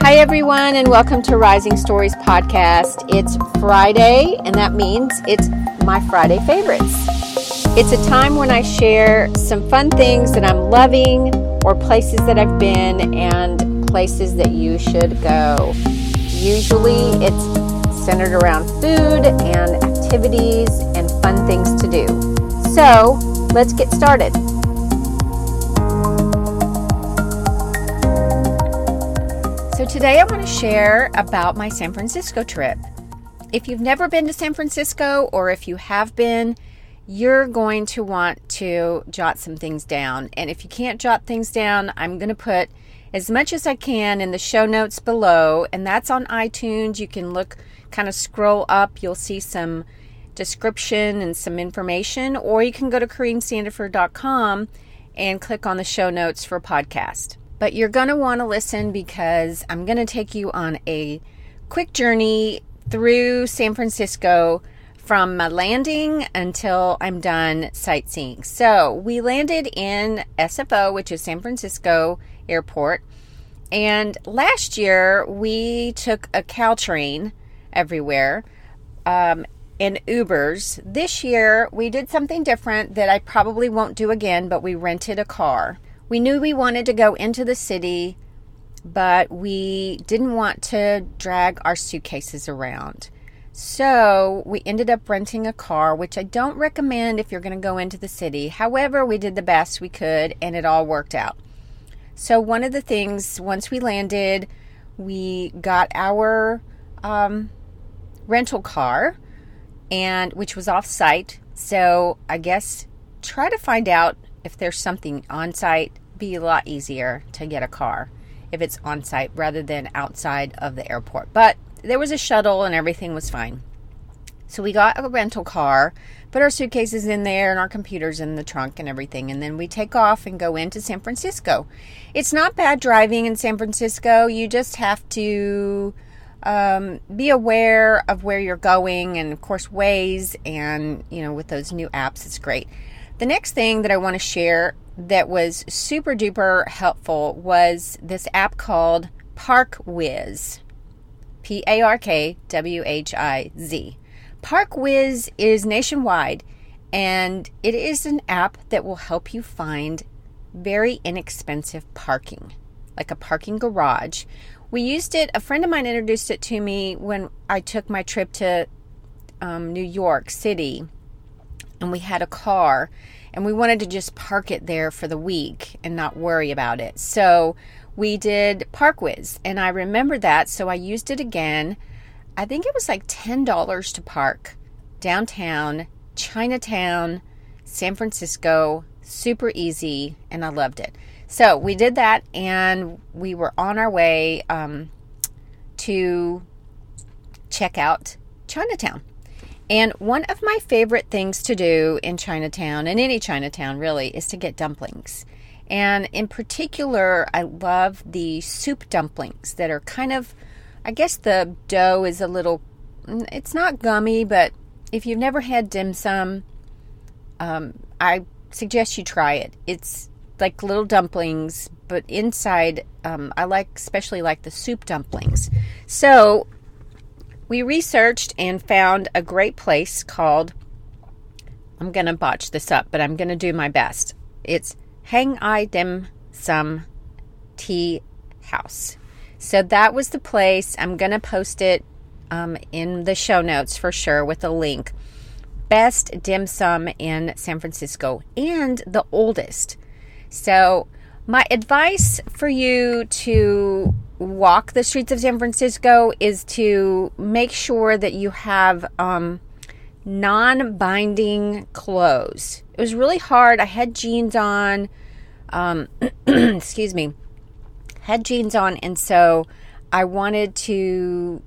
Hi, everyone, and welcome to Rising Stories Podcast. It's Friday, and that means it's my Friday favorites. It's a time when I share some fun things that I'm loving, or places that I've been, and places that you should go. Usually, it's centered around food and activities and fun things to do. So, let's get started. So today I want to share about my San Francisco trip. If you've never been to San Francisco, or if you have been, you're going to want to jot some things down. And if you can't jot things down, I'm going to put as much as I can in the show notes below. And that's on iTunes. You can look, kind of scroll up. You'll see some description and some information. Or you can go to CorrineSandiford.com and click on the show notes for podcast. But you're going to want to listen because I'm going to take you on a quick journey through San Francisco from my landing until I'm done sightseeing. So we landed in SFO, which is San Francisco Airport. And last year we took a Caltrain everywhere and Ubers. This year we did something different that I probably won't do again, but we rented a car. We knew we wanted to go into the city, but we didn't want to drag our suitcases around. So we ended up renting a car, which I don't recommend if you're going to go into the city. However, we did the best we could, and it all worked out. So one of the things, once we landed, we got our rental car, and which was off-site. So I guess try to find out if there's something on site. Be a lot easier to get a car if it's on site rather than outside of the airport. But there was a shuttle and everything was fine. So we got a rental car, put our suitcases in there and our computers in the trunk and everything, and then we take off and go into San Francisco. It's not bad driving in San Francisco. You just have to be aware of where you're going, and of course Whiz, and with those new apps, it's great. The next thing that I want to share that was super duper helpful was this app called Whiz. ParkWhiz. Whiz is nationwide, and it is an app that will help you find very inexpensive parking, like a parking garage. We used it, a friend of mine introduced it to me when I took my trip to New York City. And we had a car, and we wanted to just park it there for the week and not worry about it. So we did Whiz, and I remember that, so I used it again. I think it was like $10 to park downtown, Chinatown, San Francisco. Super easy, and I loved it. So we did that, and we were on our way to check out Chinatown. And one of my favorite things to do in Chinatown, and any Chinatown really, is to get dumplings. And in particular, I love the soup dumplings that are kind of, I guess the dough is a little, it's not gummy, but if you've never had dim sum, I suggest you try it. It's like little dumplings, but inside, I especially like the soup dumplings. So we researched and found a great place called, I'm going to botch this up, but I'm going to do my best. It's Hang I Dim Sum Tea House. So that was the place. I'm going to post it in the show notes for sure with a link. Best dim sum in San Francisco, and the oldest. So my advice for you to walk the streets of San Francisco is to make sure that you have non-binding clothes. It was really hard. I had jeans on, excuse me, and so I wanted to,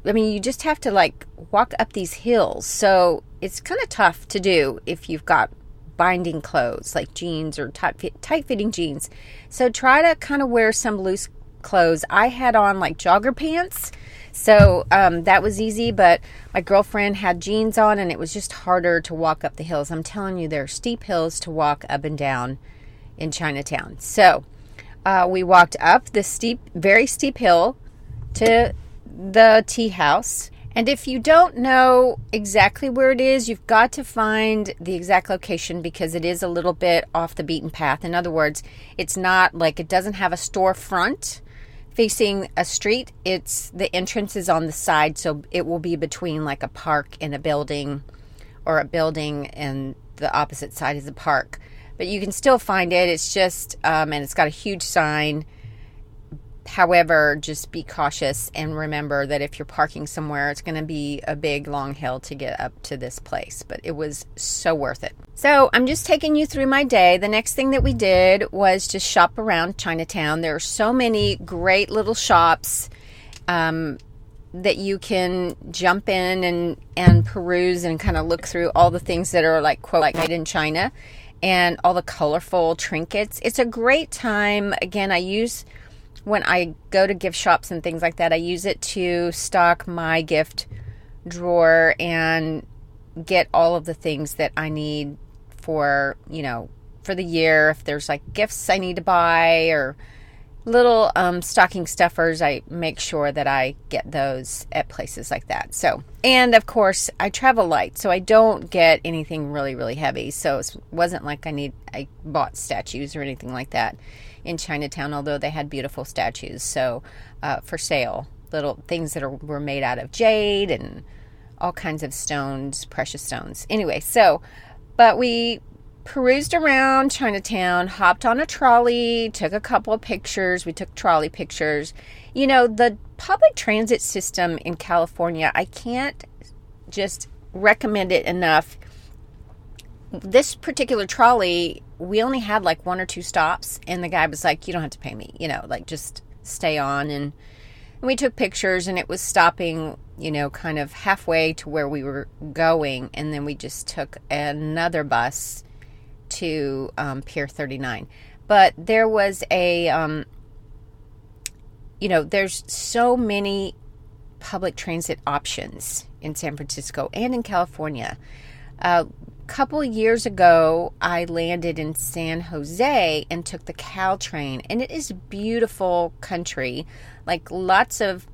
you just have to walk up these hills. So it's kind of tough to do if you've got binding clothes like jeans or tight-fitting jeans. So try to kind of wear some loose clothes. I had on jogger pants, so that was easy, but my girlfriend had jeans on, and it was just harder to walk up the hills. I'm telling you, there are steep hills to walk up and down in Chinatown. So we walked up the very steep hill to the tea house. And if you don't know exactly where it is, you've got to find the exact location because it is a little bit off the beaten path. In other words, it's not like it doesn't have a storefront facing a street. It's the entrance is on the side, so it will be between like a park and a building, or a building and the opposite side is a park. But you can still find it. It's just, and it's got a huge sign. However, just be cautious and remember that if you're parking somewhere, it's going to be a big, long hill to get up to this place. But it was so worth it. So I'm just taking you through my day. The next thing that we did was just shop around Chinatown. There are so many great little shops that you can jump in and peruse and kind of look through all the things that are like, quote, made in China, and all the colorful trinkets. It's a great time. Again, when I go to gift shops and things like that, I use it to stock my gift drawer and get all of the things that I need for the year. If there's like gifts I need to buy or little stocking stuffers, I make sure that I get those at places like that. So, and of course, I travel light, so I don't get anything really, really heavy. So it wasn't like I bought statues or anything like that in Chinatown, although they had beautiful statues. So for sale, little things that were made out of jade and all kinds of stones, precious stones. Anyway, but we perused around Chinatown, hopped on a trolley, took a couple of pictures. We took trolley pictures. The public transit system in California, I can't just recommend it enough. This particular trolley, we only had like 1 or 2 stops, and the guy was like, you don't have to pay me, just stay on. And we took pictures, and it was stopping, kind of halfway to where we were going. And then we just took another bus to Pier 39. But there was there's so many public transit options in San Francisco and in California. A couple of years ago, I landed in San Jose and took the Caltrain, and it is beautiful country, like lots of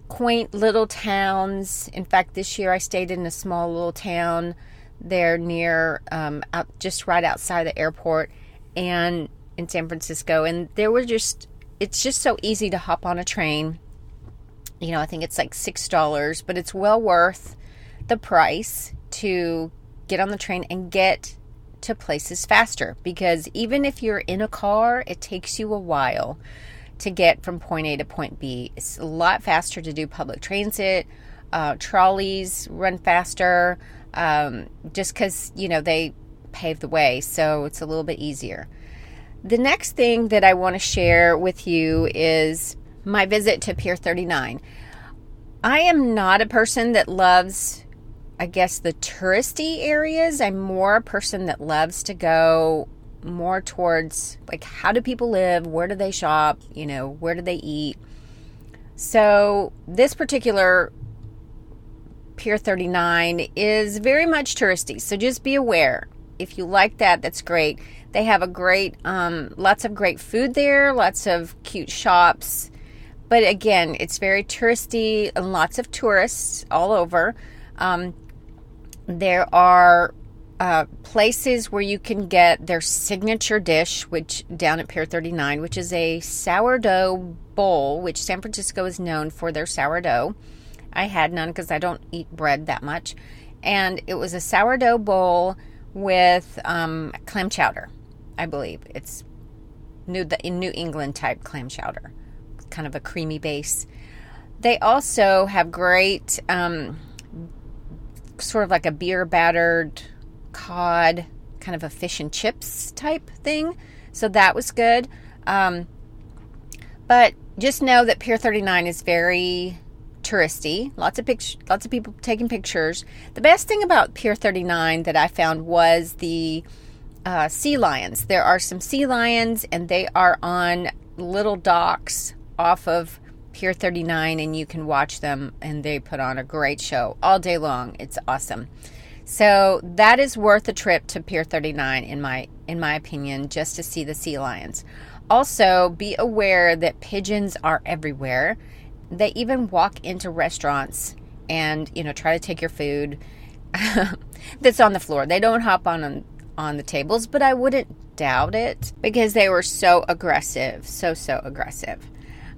quaint little towns. In fact, this year I stayed in a small little town there near, just right outside the airport and in San Francisco. And it's just so easy to hop on a train. I think it's like $6, but it's well worth the price to get on the train and get to places faster. Because even if you're in a car, it takes you a while to get from point A to point B. It's a lot faster to do public transit. Trolleys run faster. Just because, they pave the way, so it's a little bit easier. The next thing that I want to share with you is my visit to Pier 39. I am not a person that loves, I guess, the touristy areas. I'm more a person that loves to go more towards, like, how do people live? Where do they shop? Where do they eat? So this particular Pier 39 is very much touristy, so just be aware. If you like that, that's great. They have lots of great food there, lots of cute shops. But again, it's very touristy and lots of tourists all over. There are places where you can get their signature dish, which down at Pier 39, which is a sourdough bowl, which San Francisco is known for their sourdough. I had none because I don't eat bread that much. And it was a sourdough bowl with clam chowder, I believe. It's in New England type clam chowder. Kind of a creamy base. They also have great sort of like a beer battered cod, kind of a fish and chips type thing. So that was good. But just know that Pier 39 is very touristy. Lots of people taking pictures. The best thing about Pier 39 that I found was the sea lions. There are some sea lions, and they are on little docks off of Pier 39, and you can watch them, and they put on a great show all day long. It's awesome. So that is worth a trip to Pier 39 in my opinion, just to see the sea lions. Also, be aware that pigeons are everywhere. they even walk into restaurants and, try to take your food that's on the floor. They don't hop on the tables, but I wouldn't doubt it because they were so aggressive, so aggressive.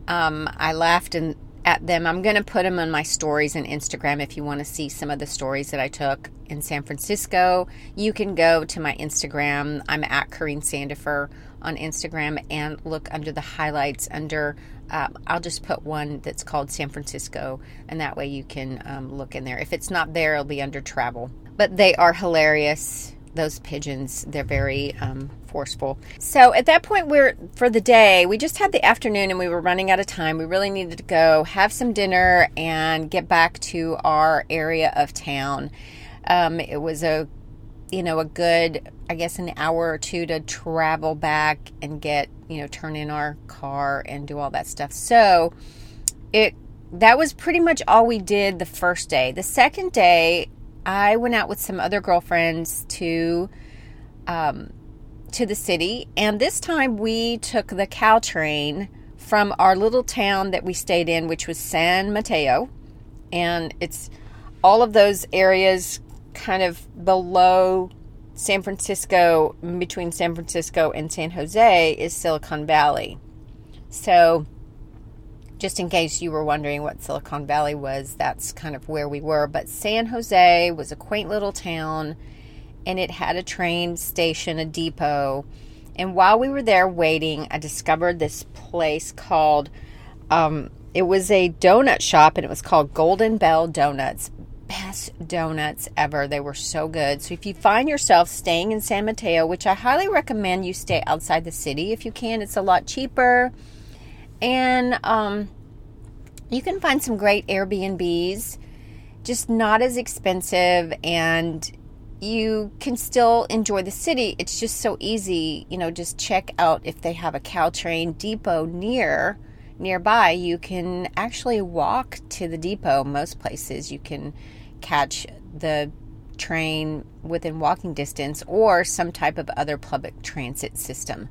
I laughed at them. I'm going to put them on my stories on Instagram if you want to see some of the stories that I took in San Francisco. You can go to my Instagram. I'm at Corrine Sandifer on Instagram and look under the highlights under, I'll just put one that's called San Francisco, and that way you can look in there. If it's not there, it'll be under travel. But they are hilarious. Those pigeons, they're very forceful. So at that point, for the day, we just had the afternoon and we were running out of time. We really needed to go have some dinner and get back to our area of town. It was a good, I guess, an hour or two to travel back and get, turn in our car and do all that stuff. So that was pretty much all we did the first day. The second day, I went out with some other girlfriends to the city, and this time we took the Caltrain from our little town that we stayed in, which was San Mateo, and it's all of those areas kind of below San Francisco, between San Francisco and San Jose is Silicon Valley. So just in case you were wondering what Silicon Valley was, that's kind of where we were. But San Jose was a quaint little town, and it had a train station, a depot. And while we were there waiting, I discovered this place called, it was a donut shop, and it was called Golden Bell Donuts. Best donuts ever. They were so good. So if you find yourself staying in San Mateo, which I highly recommend you stay outside the city if you can, it's a lot cheaper. And you can find some great Airbnbs, just not as expensive, and you can still enjoy the city. It's just so easy, just check out if they have a Caltrain depot nearby. You can actually walk to the depot. Most places you can catch the train within walking distance or some type of other public transit system,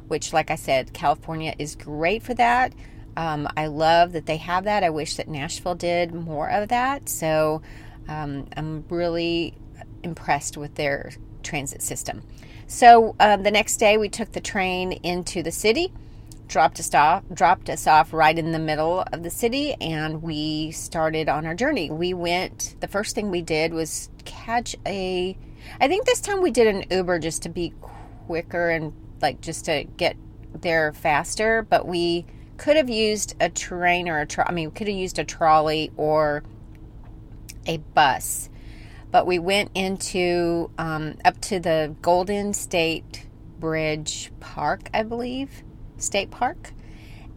which, like I said, California is great for that. I love that they have that. I wish that Nashville did more of that. So I'm really impressed with their transit system. So the next day we took the train into the city, dropped us off right in the middle of the city, and we started on our journey. The first thing we did was I think this time we did an Uber just to be quicker and just to get there faster, but we could have used a train or we could have used a trolley or a bus, but we went into up to the Golden State Bridge Park, I believe, State Park,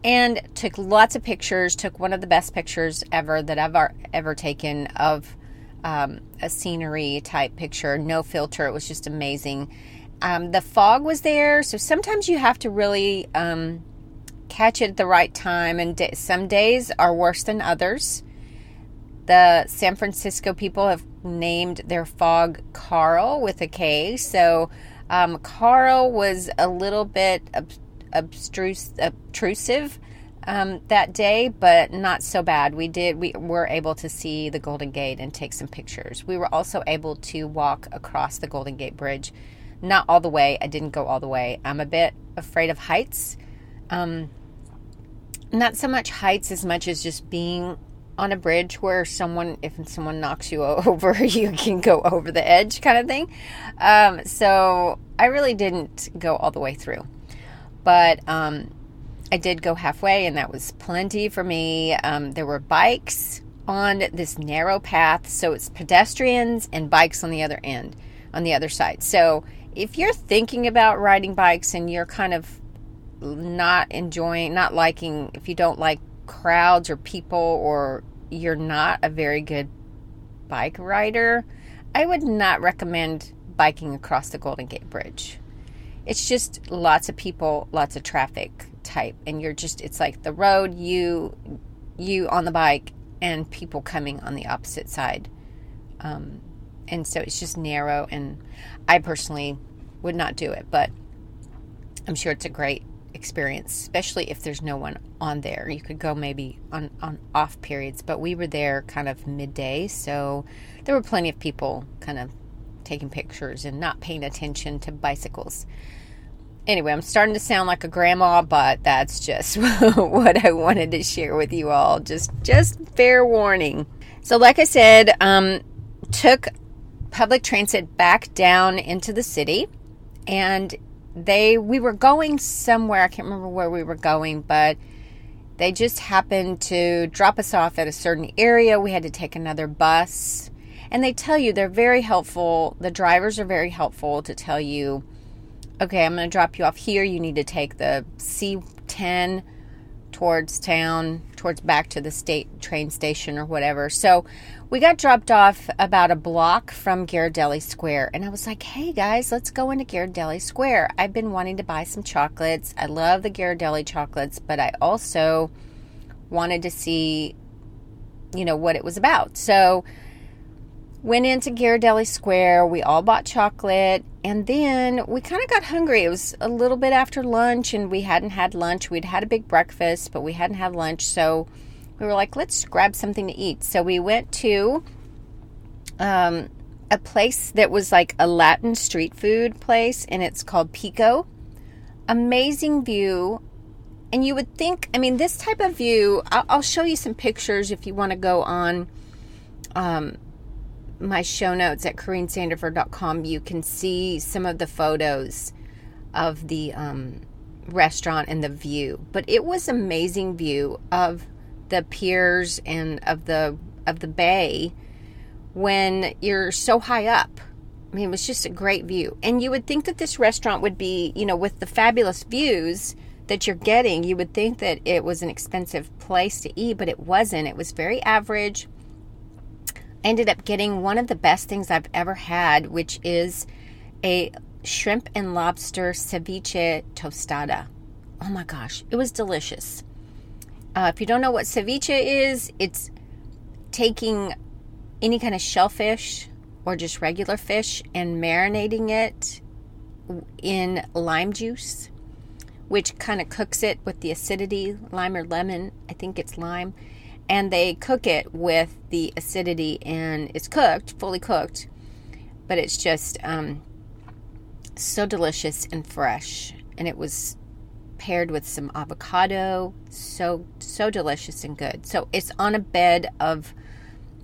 and took lots of pictures. Took one of the best pictures ever that I've ever taken of a scenery type picture, no filter. It was just amazing. The fog was there, so sometimes you have to really catch it at the right time, and some days are worse than others. The San Francisco people have named their fog Carl with a K, so Carl was a little bit obtrusive that day, but not so bad. We were able to see the Golden Gate and take some pictures. We were also able to walk across the Golden Gate Bridge. Not all the way. I didn't go all the way. I'm a bit afraid of heights. Not so much heights as much as just being on a bridge where if someone knocks you over, you can go over the edge kind of thing. So I really didn't go all the way through. But I did go halfway, and that was plenty for me. There were bikes on this narrow path, so it's pedestrians and bikes on the other end, on the other side. So if you're thinking about riding bikes and you're kind of if you don't like crowds or people, or you're not a very good bike rider, I would not recommend biking across the Golden Gate Bridge. It's just lots of people, lots of traffic type, and it's like the road, you on the bike, and people coming on the opposite side. And so it's just narrow, and I personally would not do it, but I'm sure it's a great experience, especially if there's no one on there. You could go maybe on off periods, but we were there kind of midday, so there were plenty of people kind of taking pictures and not paying attention to bicycles. Anyway, I'm starting to sound like a grandma, but that's just what I wanted to share with you all. Just fair warning. So like I said, took public transit back down into the city, and we were going somewhere. I can't remember where we were going, but they just happened to drop us off at a certain area. We had to take another bus, and they tell you, they're very helpful. The drivers are very helpful to tell you, okay, I'm going to drop you off here. You need to take the C10 towards town, towards back to the state train station or whatever. So we got dropped off about a block from Ghiradelli Square. And I was like, hey guys, let's go into Ghiradelli Square. I've been wanting to buy some chocolates. I love the Ghiradelli chocolates, but I also wanted to see, what it was about. So went into Ghiradelli Square. We all bought chocolate, and then we kind of got hungry. It was a little bit after lunch, and we hadn't had lunch. We'd had a big breakfast, but we hadn't had lunch, so we were like, let's grab something to eat. So we went to a place that was like a Latin street food place, and it's called Pico. Amazing view. And you would think, this type of view, I'll show you some pictures if you want to go on my show notes at CorrineSandiford.com. You can see some of the photos of the restaurant and the view. But it was amazing view of the piers and of the bay when you're so high up. It was just a great view. And you would think that this restaurant would be, with the fabulous views that you're getting, you would think that it was an expensive place to eat, but it wasn't. It was very average. Ended up getting one of the best things I've ever had, which is a shrimp and lobster ceviche tostada. Oh my gosh, it was delicious. If you don't know what ceviche is, it's taking any kind of shellfish or just regular fish and marinating it in lime juice, which kind of cooks it with the acidity, lime or lemon. I think it's lime. And they cook it with the acidity, and it's cooked, fully cooked, but it's just so delicious and fresh. And it was paired with some avocado, so delicious and good. So it's on a bed of,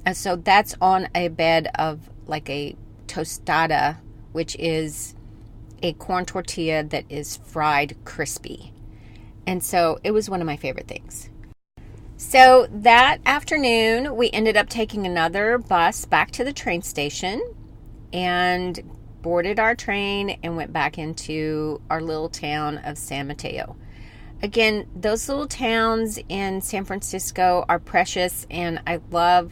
that's on a bed of like a tostada, which is a corn tortilla that is fried crispy. And so it was one of my favorite things. So that afternoon, we ended up taking another bus back to the train station and boarded our train and went back into our little town of San Mateo. Again, those little towns in San Francisco are precious, and I love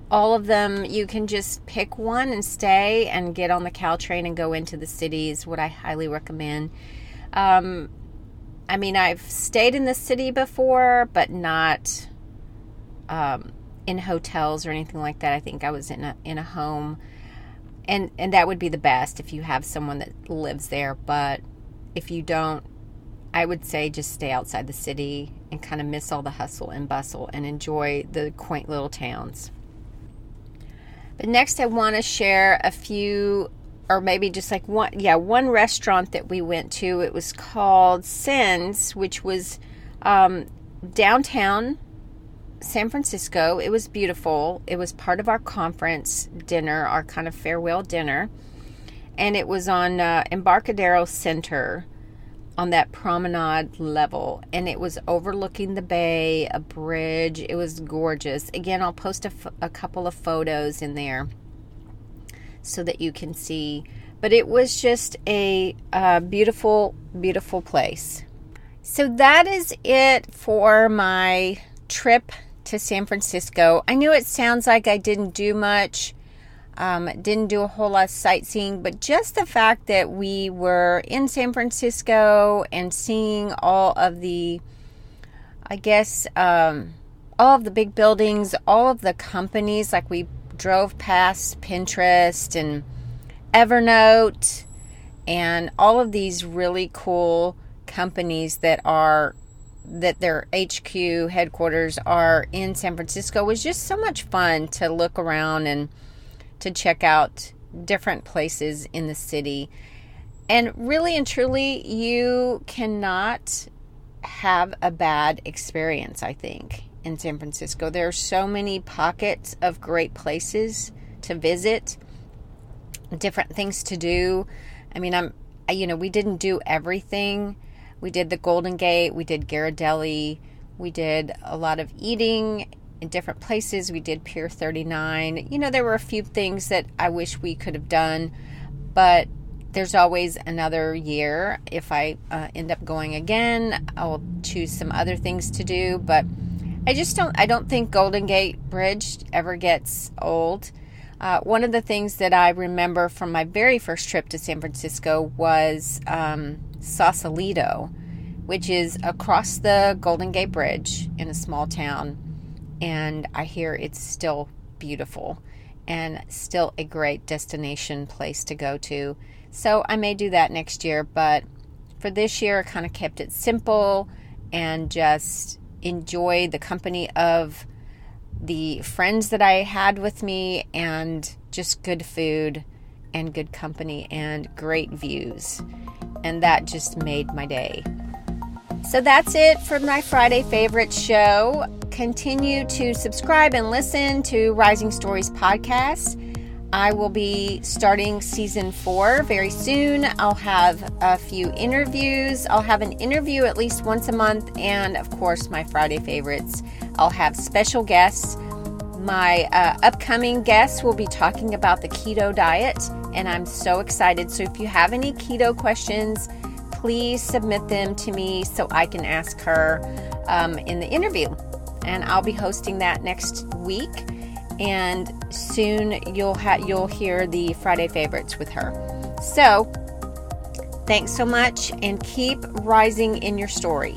all of them. You can just pick one and stay and get on the Caltrain and go into the cities, what I highly recommend. I've stayed in the city before, but not in hotels or anything like that. I think I was in a home, and that would be the best if you have someone that lives there. But if you don't, I would say just stay outside the city and kind of miss all the hustle and bustle and enjoy the quaint little towns. But next, I want to share a few, or maybe just like one restaurant that we went to. It was called Sen's, which was downtown San Francisco. It was beautiful. It was part of our conference dinner, our kind of farewell dinner. And it was on Embarcadero Center on that promenade level. And it was overlooking the bay, a bridge. It was gorgeous. Again, I'll post a couple of photos in there so that you can see. But it was just a beautiful, beautiful place. So that is it for my trip to San Francisco. I know it sounds like I didn't do much, didn't do a whole lot of sightseeing, but just the fact that we were in San Francisco and seeing all of the, all of the big buildings, all of the companies, like we drove past Pinterest and Evernote and all of these really cool companies that their HQ headquarters are in San Francisco was just so much fun to look around and to check out different places in the city. And really and truly, you cannot have a bad experience, I think, in San Francisco. There are so many pockets of great places to visit, different things to do. I mean, we didn't do everything. We did the Golden Gate, we did Ghiradelli, we did a lot of eating in different places. We did Pier 39. There were a few things that I wish we could have done, but there's always another year. If I end up going again, I'll choose some other things to do, but I don't think Golden Gate Bridge ever gets old. One of the things that I remember from my very first trip to San Francisco was Sausalito, which is across the Golden Gate Bridge in a small town, and I hear it's still beautiful and still a great destination place to go to. So I may do that next year, but for this year I kind of kept it simple and just enjoy the company of the friends that I had with me and just good food and good company and great views. And that just made my day. So that's it for my Friday Favorites show. Continue to subscribe and listen to Rising Stories podcast. I will be starting season 4 very soon. I'll have a few interviews. I'll have an interview at least once a month. And of course, my Friday Favorites. I'll have special guests. My upcoming guests will be talking about the keto diet, and I'm so excited. So if you have any keto questions, please submit them to me so I can ask her in the interview. And I'll be hosting that next week, and soon you'll hear the Friday Favorites with her. So thanks so much, and keep rising in your story.